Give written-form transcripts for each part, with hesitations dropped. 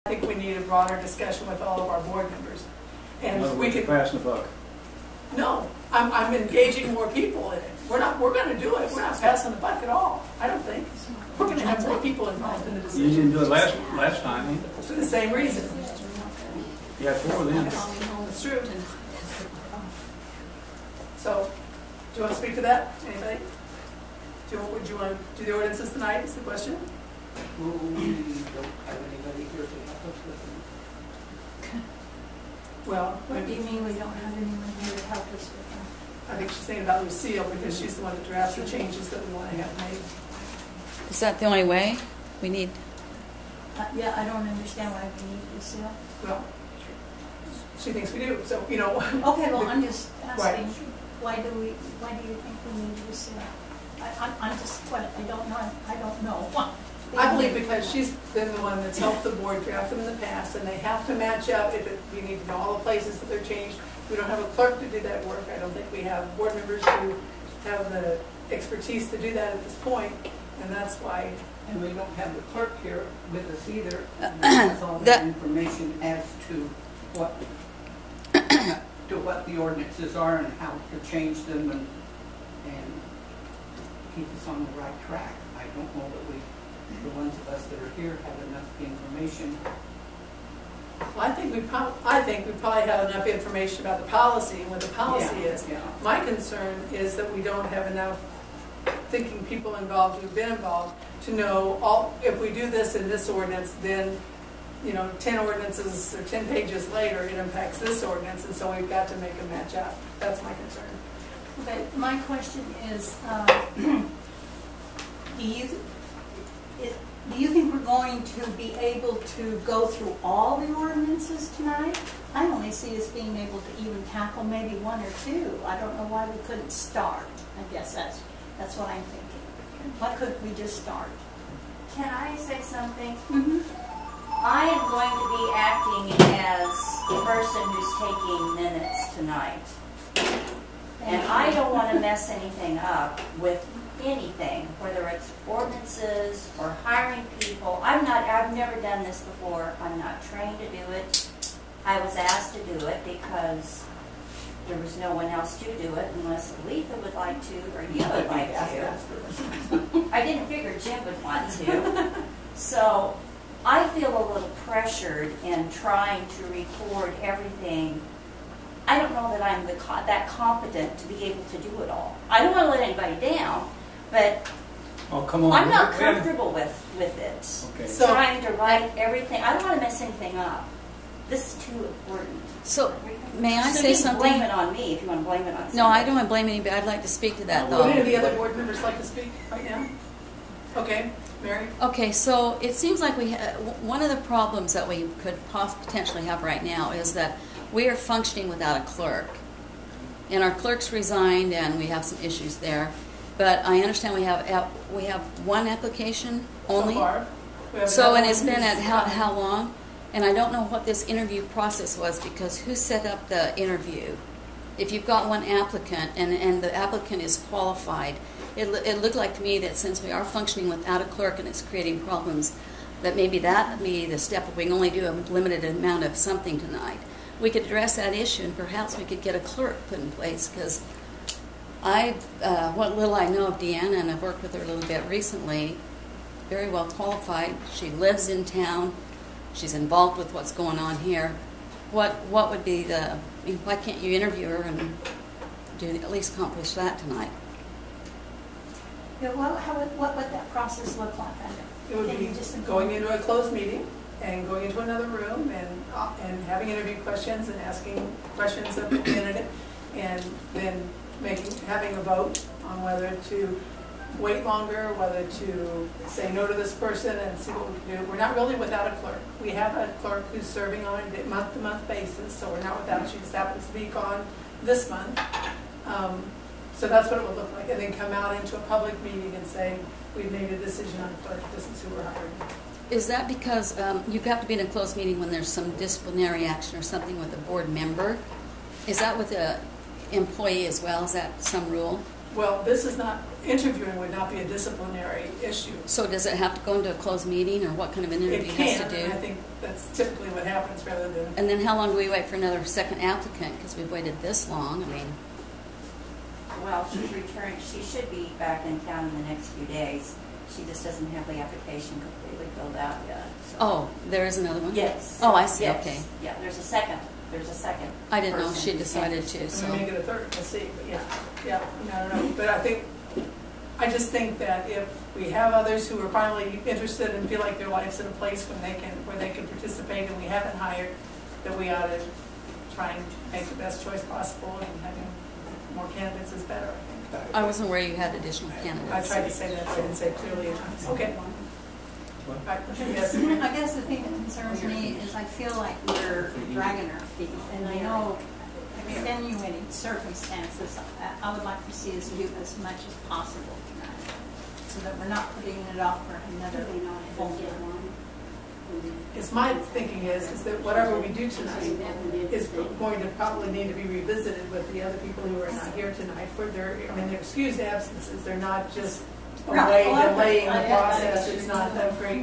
I think we need a broader discussion with all of our board members. And we could pass the buck. No, I'm engaging more people in it. We're going to do it. We're not passing the buck at all. I don't think. We're going to have more people involved in the decision. You didn't do it last time either. For the same reason. You had 4 then. That's true. So, do you want to speak to that? Anybody? Would you want to do the ordinances tonight? Is the question? We don't have anybody here to help us with them. Well, What do you mean we don't have anyone here to help us with them? I think she's saying about Lucille because she's the one that drafts the changes that we want to have made. Is that the only way? We need... Yeah, I don't understand why we need Lucille. Well, she thinks we do. So, you know. Okay, well, I'm just asking, Right. why do you think we need Lucille? I'm just, I don't know. I believe because she's been the one that's helped the board draft them in the past, and they have to match up. We need to know all the places that they're changed. We don't have a clerk to do that work. I don't think we have board members who have the expertise to do that at this point, and that's why. And we don't have the clerk here with us either. That has all the information as to what the ordinances are and how to change them and keep us on the right track. I don't know that the ones of us that are here have enough information. Well, I think we probably have enough information about the policy and what the policy is. Yeah. My concern is that we don't have enough thinking people involved who've been involved to know if we do this in this ordinance, then 10 ordinances or 10 pages later it impacts this ordinance, and so we've got to make them match up. That's my concern. Okay, my question is, do you think we're going to be able to go through all the ordinances tonight? I only see us being able to even tackle maybe 1 or 2. I don't know why we couldn't start. I guess that's what I'm thinking. Why couldn't we just start? Can I say something? Mm-hmm. I am going to be acting as the person who's taking minutes tonight. And I don't want to mess anything up with anything, whether it's ordinances or hiring people. I've never done this before. I'm not trained to do it. I was asked to do it because there was no one else to do it unless Letha would like to or you would like to. I didn't figure Jim would want to. So I feel a little pressured in trying to record everything. I don't know that I'm that competent to be able to do it all. I don't want to let anybody down, but come on. I'm not comfortable with it. Okay. So, trying to write everything. I don't want to mess anything up. This is too important. So, may I So say you something? can blame it on me if you want to blame it on somebody. No, I don't want to blame anybody. I'd like to speak to that, Would though. any of the other board members like to speak right now? Okay, Mary? Okay, so it seems like one of the problems that we could potentially have right now is that we are functioning without a clerk. And our clerk's resigned, and we have some issues there. But I understand we have one application only. So far. So, and it's been at how long? And I don't know what this interview process was, because who set up the interview? If you've got one applicant and the applicant is qualified, it looked like to me that since we are functioning without a clerk and it's creating problems, that maybe that would be the step. If we can only do a limited amount of something tonight, we could address that issue, and perhaps we could get a clerk put in place, because what little I know of Deanna, and I've worked with her a little bit recently, very well qualified. She lives in town. She's involved with what's going on here. What would be why can't you interview her and at least accomplish that tonight? Yeah, well, what would that process look like? It would be going into a closed meeting and going into another room and having interview questions and asking questions of the candidate, and then having a vote on whether to wait longer, whether to say no to this person and see what we can do. We're not really without a clerk. We have a clerk who's serving on a month-to-month basis, so we're not without. She just happens to be gone this month. So that's what it would look like, and then come out into a public meeting and say, we've made a decision on clerk, this is who we're hiring. Is that because you have to be in a closed meeting when there's some disciplinary action or something with a board member? Is that with the employee as well? Is that some rule? Well, this is not, interviewing would not be a disciplinary issue. So does it have to go into a closed meeting, or what kind of an It interview has can, to and I do? think that's typically what happens rather than, And then how long do we wait for another second applicant? Because we've waited this long. I mean, Well, she's returned, she should be back in town in the next few days. She just doesn't have the application completely filled out yet. So. oh, there is another one? Yes. Oh, I see, Yes. okay. Yeah, there's a second I didn't know person she who's decided to, interested. so. we make it a third, let's see, but yeah, I don't know. But I just think that if we have others who are finally interested and feel like their life's in a place where they can participate and we haven't hired, that we ought to try and make the best choice possible, and having more candidates is better, I think. I wasn't aware you had additional I candidates. tried to say that, but I didn't say it clearly enough. Okay. Right, yes. I guess the thing that concerns me is I feel like we're dragging our feet, and I know extenuating circumstances, I would like to see us do as much as possible tonight, so that we're not putting it off for another full day. It's my thinking is that whatever we do tonight is going to probably need to be revisited with the other people who are not here tonight for their excused absences. They're not just a way delaying the process. It's not a great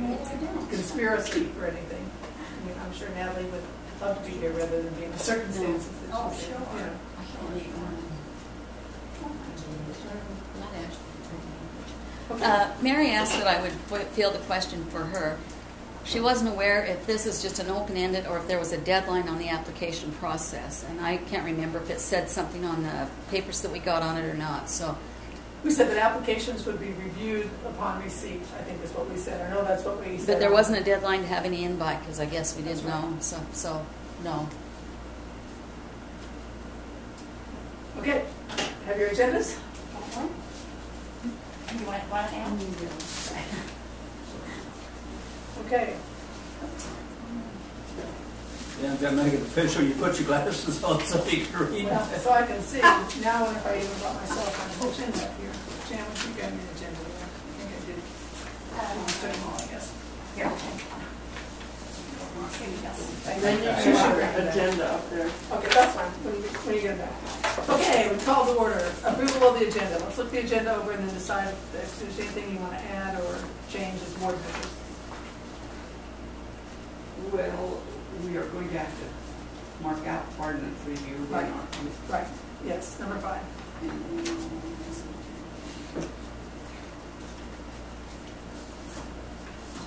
conspiracy or anything. I mean, I'm sure Natalie would love to be here rather than be in the circumstances that she's in. You know. Mary asked that I would field a question for her. She wasn't aware if this is just an open-ended or if there was a deadline on the application process. And I can't remember if it said something on the papers that we got on it or not. So We said that applications would be reviewed upon receipt, I think is what we said. I know that's what we said. but there wasn't a deadline to have any invite because I guess we didn't know. So no. Okay. Have your agendas? You want to add? Okay. Yeah, to make it official, you put your glasses on so you can read. Well, so I can see, now I wonder if I even brought myself on agenda up here. Jan, what you got in your agenda there? I think I did. I'll study them all, I guess. Here. Agenda up there. Okay, that's fine. When you get back. Okay, we call to order. Approval of the agenda. Let's look the agenda over and then decide if there's anything you want to add or change as board members. Well, we are going to have to mark out ordinance review. Right. aren't we? Right, yes, number 5.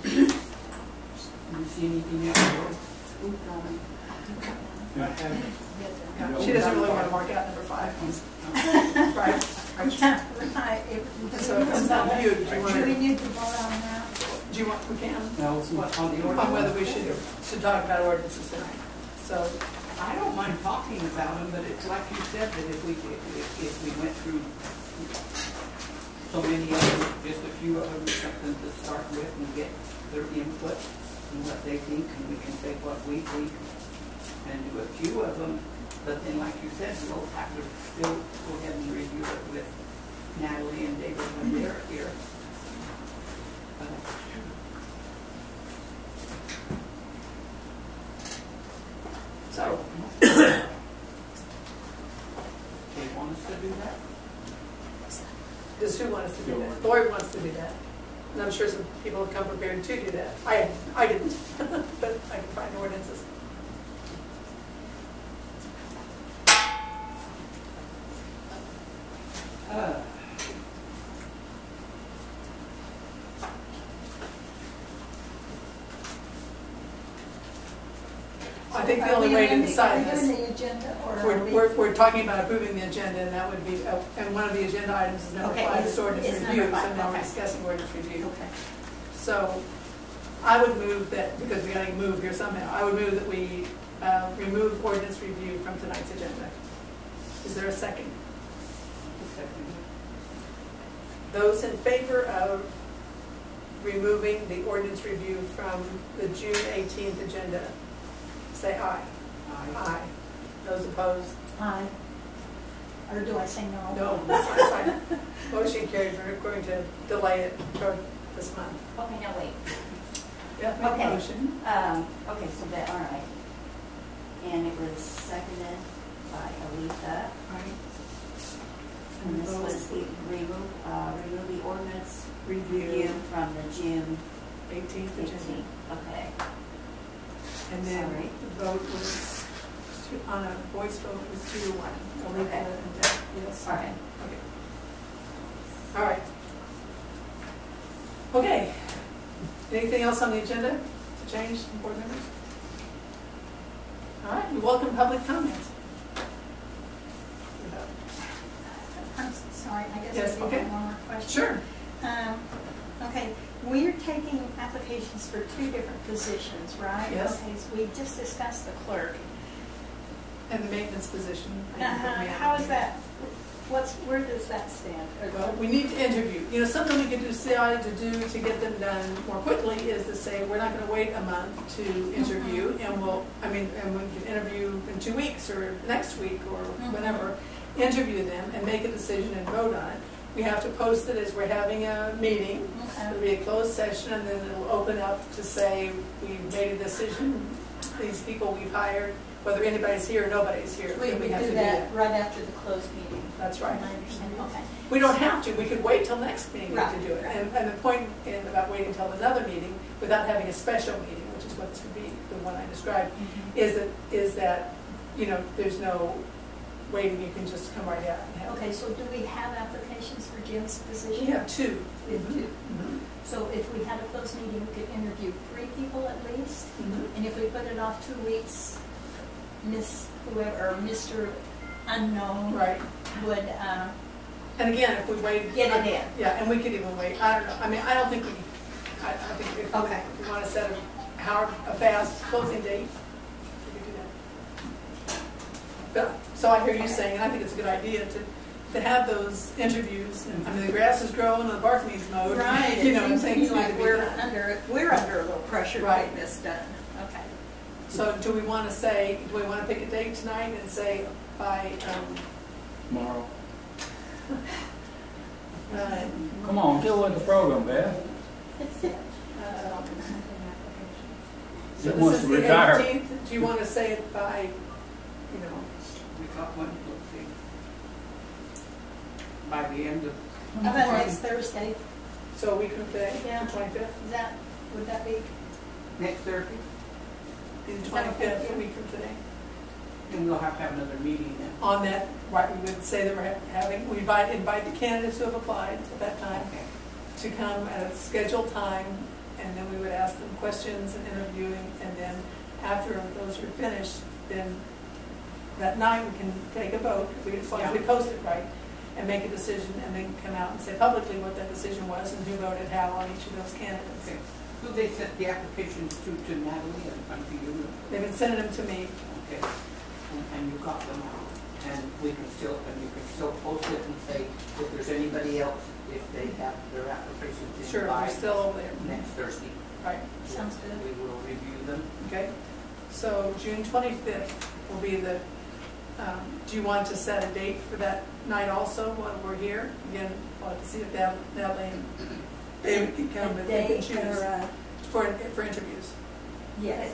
You see anything else? Yeah, she doesn't really want to mark out number 5. Right? So if it's not you, do you want Do we to, need to vote on that? we can, No, it's not on the on ordinance. whether we should talk about ordinances tonight. So, I don't mind talking about them, but it's like you said, that if we went through so many of them, just a few of them, something to start with and get their input and what they think, and we can say what we think and do a few of them. But then, like you said, we'll have to still go ahead and review it with Natalie and David when they're here. so, They want us to do that? does who want us to do that? Lloyd wants to do that. And I'm sure some people have come prepared to do that. I didn't, but I can find ordinances. I think the only way to decide Are we this, in the agenda or are we? we're talking about approving the agenda, and that would be, and one of the agenda items is number Okay, 5, is- is ordinance is review, number so five, now we're okay. discussing ordinance review. Okay. So I would move that, because we gotta move here somehow, I would move that we remove ordinance review from tonight's agenda. Is there a second? Those in favor of removing the ordinance review from the June 18th agenda, say aye. Aye. Those opposed? Aye. Or do I say no? No, that's fine. Motion carried. We're going to delay it for this month. Okay, now wait. Yeah, make a Okay. motion. Okay, so that, all right. And it was seconded by Alita. Right. And this was the remove the ordinance review Review, from the June 18th agenda. 15th. Okay. And then Sorry. the vote was, on a voice vote, was 2-1. Alika Okay. and Deb, yes. All right. Okay. All right. Okay. Anything else on the agenda to change, board members? All right, we welcome public comment. I'm sorry, I guess Yes, I do okay. have one more question. Sure. Okay, we're taking applications for 2 different positions, right? Yes. Okay, so we just discussed the clerk. And the maintenance position. I think that we have. How is that, where does that stand? Well, we need to interview. You know, something we could decide to do to get them done more quickly is to say, we're not going to wait a month to interview, and and we can interview in 2 weeks or next week or whenever, interview them and make a decision and vote on it. We have to post it as we're having a meeting. It'll be a closed session, and then it'll open up to say, we've made a decision, these people we've hired, whether anybody's here or nobody's here. We then would have do to that right after the closed meeting. That's right. I understand, okay. We don't have to, we could wait till next meeting Right, to do it. right. And the point about waiting till another meeting without having a special meeting, which is what this would be, the one I described, is that, you know, there's no waiting, you can just come right out and have it. Okay, so do we have applications for Jim's position? We have 2. We have 2. Mhm. So if we had a closed meeting, we could interview 3 people at least? Mhm. And if we put it off 2 weeks, Miss whoever, or Mr. Unknown Right. would And again, if we wait. get it in. Yeah, and we could even wait, I don't know, I mean, I don't think we, I think if Okay. we want to set a fast closing date, we could do that. But, so I hear you saying, and I think it's a good idea to have those interviews. I mean, the grass is growing and the bark needs mowed. Right, You it know, seems to things me need to like be we're done. under a little pressure to Right. get this done. Okay. So do we want to pick a date tonight and say by, Tomorrow. uh, Come on, get with the program, Beth. so He wants this is to the retire. 18th? Do you want to say it by, you know, We got one, let's see. By the end of, How about next Thursday? so a week from today, Yeah. the 25th? Would that be? next Thursday, The Is that 25th, okay? a week from today. and we'll have to have another meeting then. On that, right, we would say that we're having, we invite the candidates who have applied at that time Okay. to come at a scheduled time, and then we would ask them questions and interviewing, and then after those are finished, then that night we can take a vote, as long as we post it right, and make a decision, and then come out and say publicly what that decision was and who voted how on each of those candidates. Okay. Who they sent the applications to Natalie and to you? They've been sending them to me. Okay. And you got them, and you can still post it and say if there's anybody else, if they have their applications in Sure, by they're still over there. next Thursday. Right, Sounds good. We will review them. okay. So June 25th will be the, do you want to set a date for that night also while we're here? Again, we'll have to see if Natalie and David can come, if they can choose for interviews. Yes.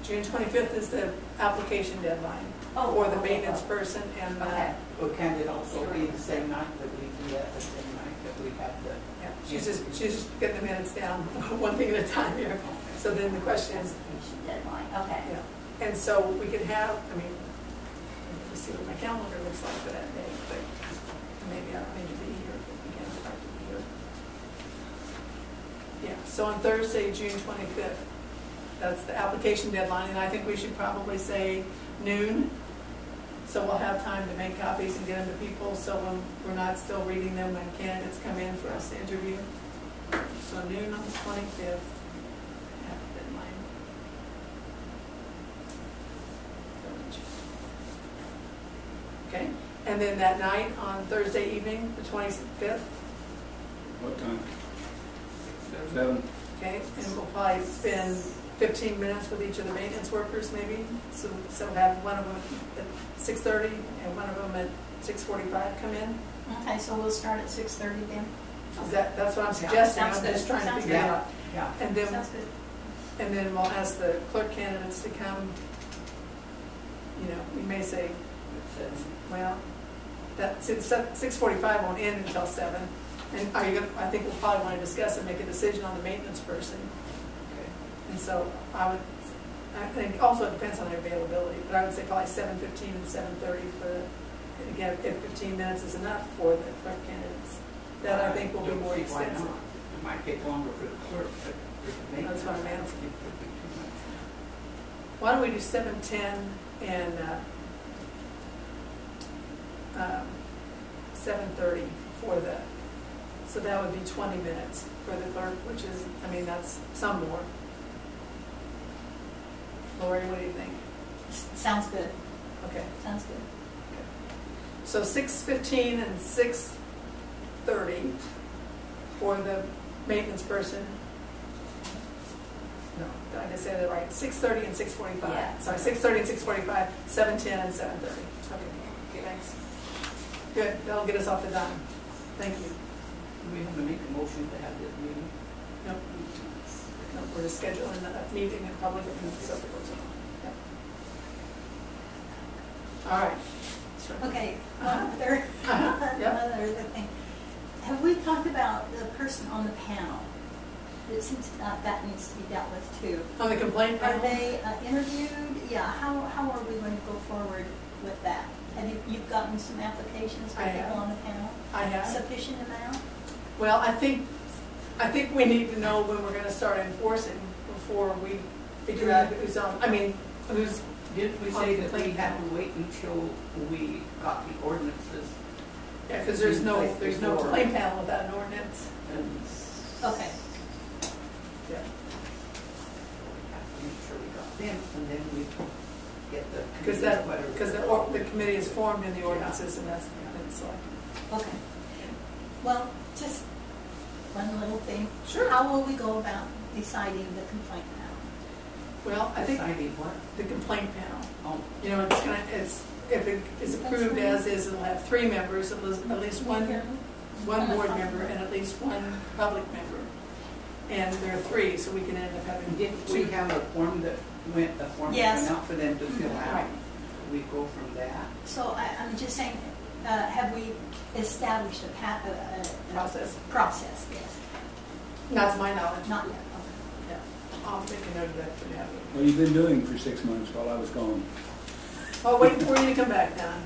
June 25th is the application deadline Oh, for the okay. maintenance person and Okay. Or can it also be the same night that we do that, the same night that we have the? yeah, she's just getting the minutes down one thing at a time here. So then the question is, Application deadline, okay. yeah, and so we could have, I mean, let me see what my calendar looks like for that day, but maybe I don't need to be here, but we can start to be here. Yeah, so on Thursday, June 25th, that's the application deadline, and I think we should probably say noon. So we'll have time to make copies and get them to people, so when we're not still reading them when candidates come in for us to interview. So noon on the 25th, deadline. Okay, and then that night on Thursday evening, the 25th, What time? 7. okay, and we'll probably spend 15 minutes with each of the maintenance workers maybe. So have one of them at 6:30 and one of them at 6:45 come in. Okay, so we'll start at 6:30 then? That's what I'm suggesting, Sounds I'm good. just trying to Sounds figure it good. out. Yeah. And then, Sounds good. and then we'll ask the clerk candidates to come. You know, we may say, well, that, since 6:45 won't end until 7. And are you gonna, I think we'll probably want to discuss and make a decision on the maintenance person. And so I think also it depends on their availability, but I would say probably 7:15 and 7:30 for, and again, if 15 minutes is enough for the clerk candidates. That I think will be more Don't see why extensive. not. It might take longer for the clerk, but for the maintenance, That's what I'm I asking. think it would be too much. Why don't we do 7:10 and 7:30 for the, so that would be 20 minutes for the clerk, which is, I mean, that's some more. Lori, what do you think? Sounds good, Okay, sounds good. so 6:15 and 6:30 for the maintenance person. No, did I just say that right? 6:30 and 6:45. Yeah. Sorry, 6:30 and 6:45, 7:10 and 7:30. Okay, thanks. Good, that'll get us off the dime. Thank you. Do we have to make a motion to have this meeting? Nope. Nope, we're just scheduling a meeting in public and so forth. Yep. All right. Okay, one other, Yep. one other thing. Have we talked about the person on the panel? It seems that needs to be dealt with too. On the complaint Are panel? they interviewed? Yeah, how are we going to go forward with that? Have you've gotten some applications for I have. people on the panel? I have. Sufficient amount? Well, I think we need to know when we're gonna start enforcing before we figure out who's on, I mean, who's, Didn't we say that we had to wait until we got the ordinances? yeah, because there's no Before. complaint panel without an ordinance. And Okay. Yeah. we have to make sure we got them, and then we get the. Because the committee is formed in the ordinances and that's, and so. Okay. Well, just one little thing. Sure. How will we go about deciding the complaint panel? Well, I think Deciding what? the complaint panel, Oh, you know, if it is approved as is, it'll have 3 members, at least one board member and at least one public member. And there are 3, so we can end up having didn't we 2. have a form that went Yes. out for them to fill out? Right. We go from that. So I'm just saying, have we established a Process. Process, yes. Not to my knowledge. Not yet. Yeah. I'll make a note of that for now. What have you been doing for 6 months while I was gone? Oh, waiting for you to come back, Don.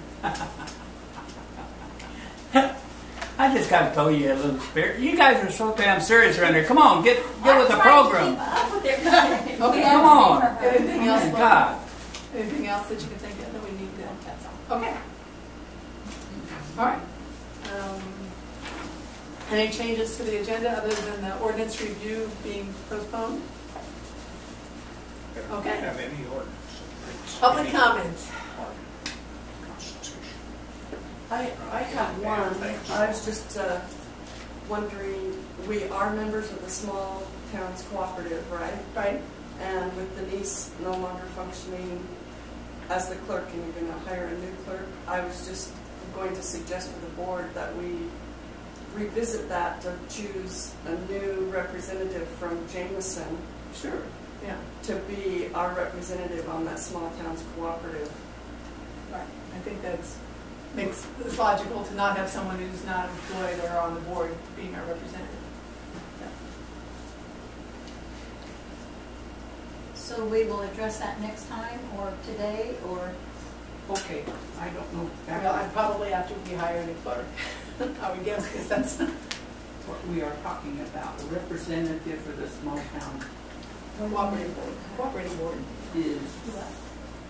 I just got to tell you a little spirit. You guys are so damn serious around here. Come on, get with the program. Okay, Come on. Anything else? Oh, God. Anything else that you can think of that we need to? That's all. Okay. All right. Any changes to the agenda other than the ordinance review being postponed? Okay. Have any ordinance. Public comments. Constitution. I have one. I was just wondering, we are members of the Small Towns Cooperative, right? Right? And with Denise no longer functioning as the clerk and you're going to hire a new clerk, I was just going to suggest to the board that we revisit that to choose a new representative from Jameson Sure. Yeah. to be our representative on that Small Towns Cooperative. Right. I think it's logical to not have someone who's not employed or on the board being our representative. Yeah. So we will address that next time, or today, or? Okay, I don't know Well, exactly probably after we hire a new clerk, I would guess, because that's, what we are talking about. The representative for the small town cooperating board. is,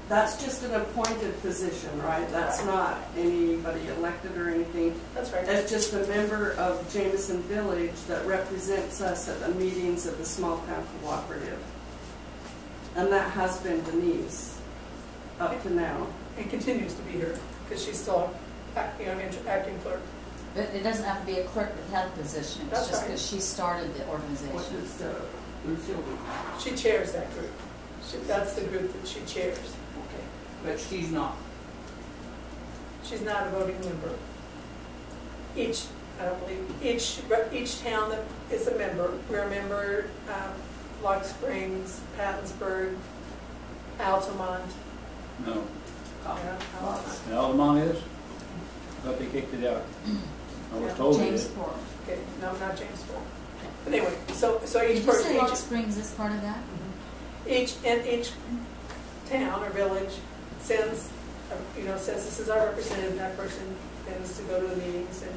That's just an appointed position, right? That's not anybody elected or anything. That's right. It's just a member of Jameson Village that represents us at the meetings of the Small Town Cooperative. And that has been Denise up to now. And continues to be here, because she's still, acting clerk. But it doesn't have to be a clerk that had a position. It's That's just right. because she started the what organization. is Lucille? She chairs that group. That's the group that she chairs. Okay, but she's not. She's not a voting member. I don't believe, each town that is a member, we're a member, Lock Springs, Pattonsburg, Altamont. No. Altamont. And Altamont is? thought they kicked it out. I was Yeah. told they James did. Ford. Okay, no, not Jamesport. But anyway, so Did each you person, say Rock Springs is part of that? each town or village sends, says this is our representative, and that person tends to go to the meetings and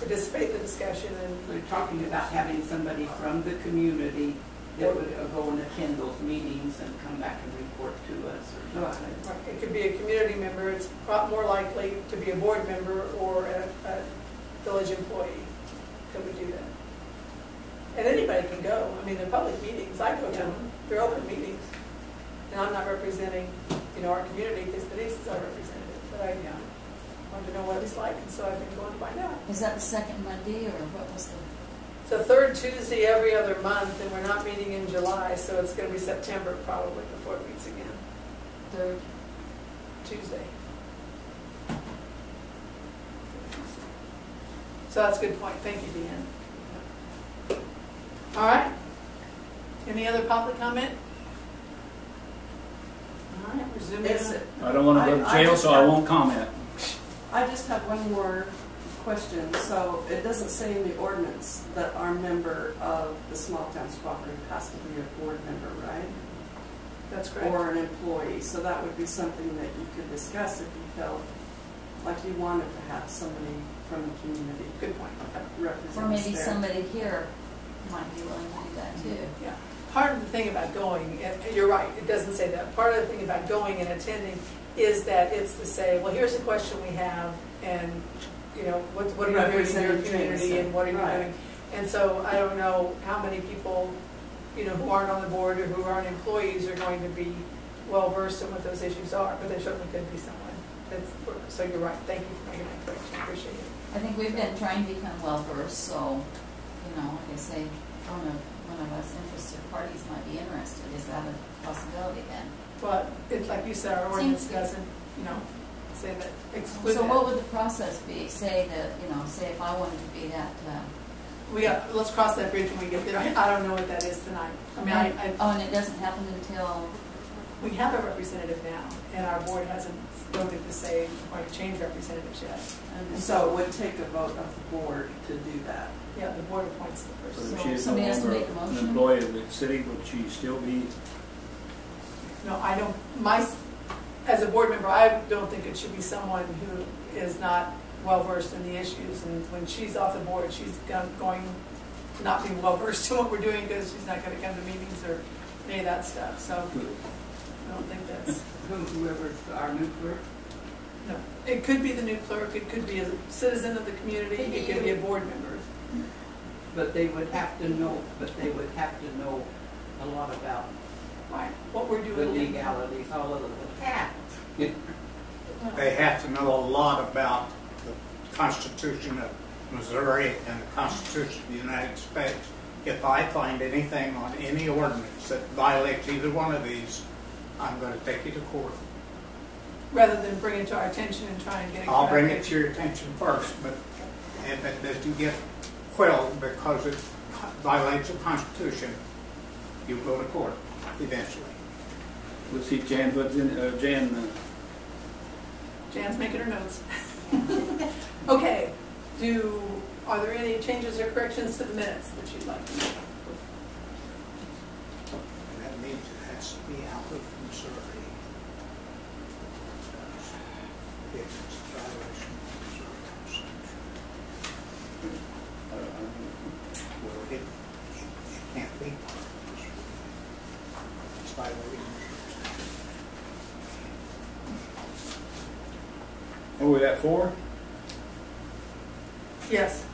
participate in the discussion and We're talking about having somebody from the community that would go and attend those meetings and come back and report to us or something. right, it could be a community member, it's more likely to be a board member or a village employee that would do that. And anybody can go, I mean, they're public meetings, I go to them, they're open meetings. And I'm not representing, our community because Denise is our representative, but I wanted to know what it's like, and so I've been going to find out. Is that the second Monday, or what was the? So third Tuesday every other month, and we're not meeting in July, so it's going to be September probably before it meets again. Third. Tuesday. So that's a good point. Thank you, Deanne. All right. Any other public comment? All right, we're zooming in. I don't want to go to I jail, just so I have- won't comment. I just have one more question. So it doesn't say in the ordinance that our member of the small towns cooperative has to be a board member, right? That's correct. Or an employee. So that would be something that you could discuss if you felt like you wanted to have somebody from the community Good point. represent Or us maybe there. somebody here might be willing to do that too. Yeah. Part of the thing about going, and you're right, it doesn't say that. Part of the thing about going and attending is that it's to say, well, here's the question we have, and what are you doing in your Representing community, Jameson. and what are you Right. doing? And so I don't know how many people, who aren't on the board or who aren't employees are going to be well versed in what those issues are, but there certainly could be someone. So you're right. Thank you for making that correction. I appreciate it. I think we've been trying to become well versed, so, like I say, one of us interested parties might be interested. Is that a possibility then? But it's like you said, our ordinance doesn't, say that, exclude So that. what would the process be? Say that, say if I wanted to be that, Let's cross that bridge when we get there. I don't know what that is tonight. I mean, and it doesn't happen until, we have a representative now, and our board hasn't voted to say we're going to change representatives yet. So it would take a vote of the board to do that. Yeah, the board appoints the So person. if she is no somebody has to longer make a motion? an employee of the city, would she still be? No, I don't, as a board member, I don't think it should be someone who is not well versed in the issues, and when she's off the board, she's going to not be well versed in what we're doing because she's not going to come to meetings or any of that stuff, so I don't think that's, Whoever's our new clerk. no. It could be the new clerk, it could be a citizen of the community, it could be a board member. But they would have to know, a lot about Right, what we're the doing. legalities, all of the facts. They have to know a lot about the Constitution of Missouri and the Constitution of the United States. If I find anything on any ordinance that violates either one of these, I'm going to take you to court. Rather than bring it to our attention and try and get it I'll bring it corrected. to your attention first, but if it doesn't get quelled because it violates the Constitution, you go to court eventually. Let's see, Jan, Jan's making her notes. Okay, are there any changes or corrections to the minutes that you'd like to make? And that means it has to be out of Missouri. If it's a violation of the Missouri Constitution. Well, it can't be part of Missouri. It's violating Missouri statute. what were that for? Yes.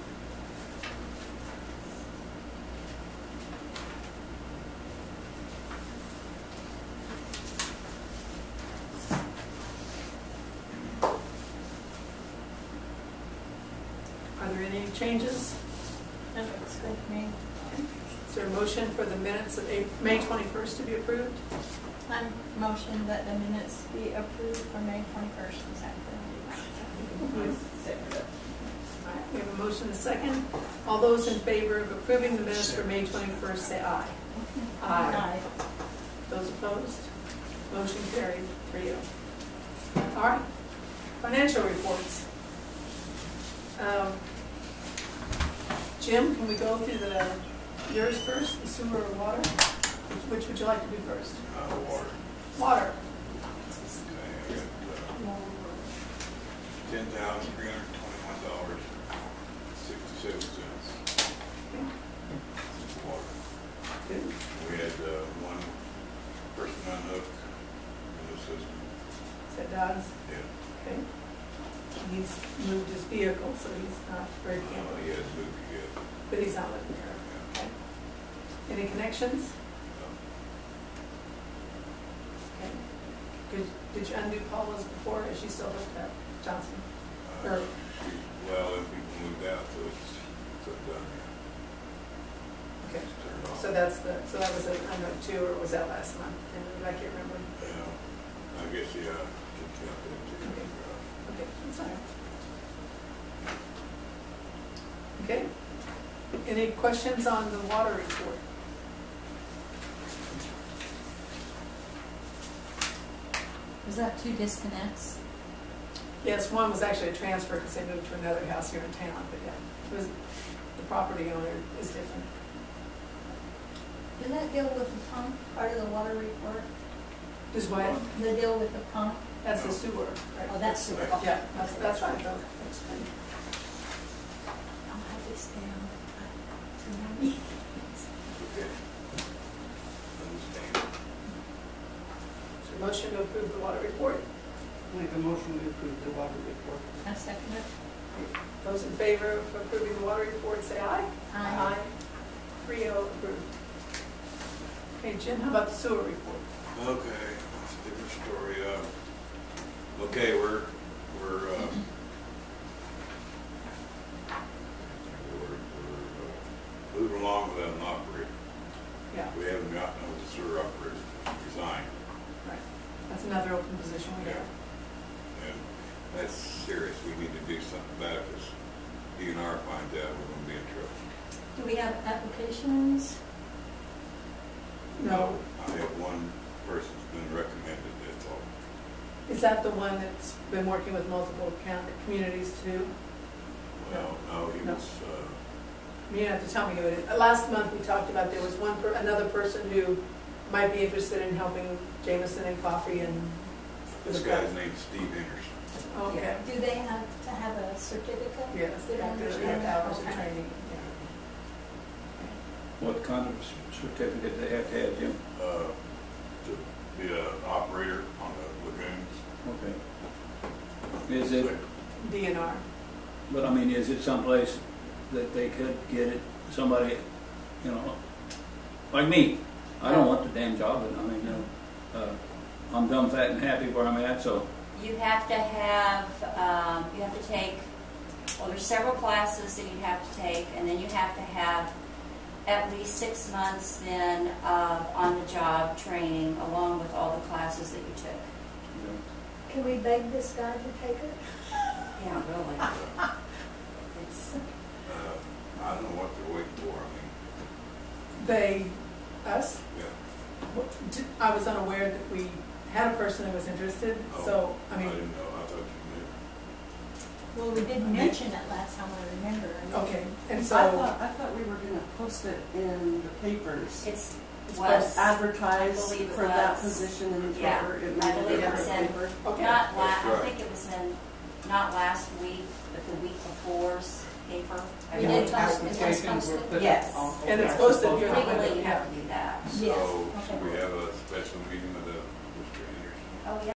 Are there any changes? That looks good to me. Is there a motion for the minutes of May 21st to be approved? I motion that the minutes be approved for May 21st. Is that correct? All right, we have a motion and a second. All those in favor of approving the minutes for May 21st, say aye. Aye. Those opposed? Motion carried, 3-0. All right, financial reports. Jim, can we go through yours first, the sewer or water? Which would you like to do first? Water. Water. Okay, I got $10,321.67. Water. Good. We had one person unhooked in the system. Is that Dodd's? Yeah. Okay. He's moved his vehicle, so he's not very capable. He has moved yet. But he's not living there. Okay. Any connections? Okay. Did you undo Paula's before? Is she still hooked up, Johnson? Or, Well, if people moved out, so it's done. okay. It's turned off. So that was an unhooked too, or was that last month? I can't remember. Yeah. I guess, yeah. Should count that too. Okay. Okay, that's all right. Okay. Any questions on the water report? Was that 2 disconnects? Yes, one was actually a transfer because they moved to another house here in town, but yeah, it was, the property owner is different. Did that deal with the pump, part of the water report? Does what? The deal with the pump? That's the sewer, right? Oh, that's sewer. Okay. Yeah, that's right, though. That's fine. I'll have this down. Okay. Understand. So motion to approve the water report. Make a motion to approve the water report. I second it. Those in favor of approving the water report, say aye. Aye. 3-0 approved. Okay, Jim, how about the sewer report? Okay, that's a different story. Okay, we're moving along without an operator. Yeah, We haven't gotten a sewer operator resigned, right. That's another open position we have. and that's serious. We need to do something about it because DNR finds out we're going to be in trouble. Do we have applications? No. I have one person's been recommended, that's all. Is that the one that's been working with multiple communities too? Well, no, he No. was, You have to tell me who it is. Last month we talked about there was another person who might be interested in helping Jameson and Coffee and. this guy's name's Steve Anderson. Okay. Do they have to have a certificate? Yes, they Did I have to understand have that? hours of Okay. training. What kind of certificate they have to have, Jim? To be an operator on the lagoons. Okay. Is it, Yeah. DNR. but I mean, is it someplace that they could get it, somebody, you know, like me? I don't want the damn job, but I mean, you know, I'm dumb, fat, and happy where I'm at, so. You have to take, well, there's several classes that you have to take, and then you have to have at least 6 months then on-the-job training along with all the classes that you took. Can we beg this guy to take it? Yeah, really. It's, I don't know what they're waiting for. Us? Yeah. I was unaware that we had a person who was interested, Oh, so, I mean, didn't know. I thought you Well, we did mention it last time, I remember. okay, and I so, thought we were gonna post it in the papers. it's It's was, Advertise I believe it for that was. position in the Yeah, paper. It I made a believe it was different in, paper. okay. not That's I right. think it was in, not last week, but the week before's paper. I We believe. did talk, it was Applications were posted. put Yes. on. And it's posted here. Legally, you have to do that. So, Yes, should okay. we have a special meeting with Mr. Anderson? Oh, yeah.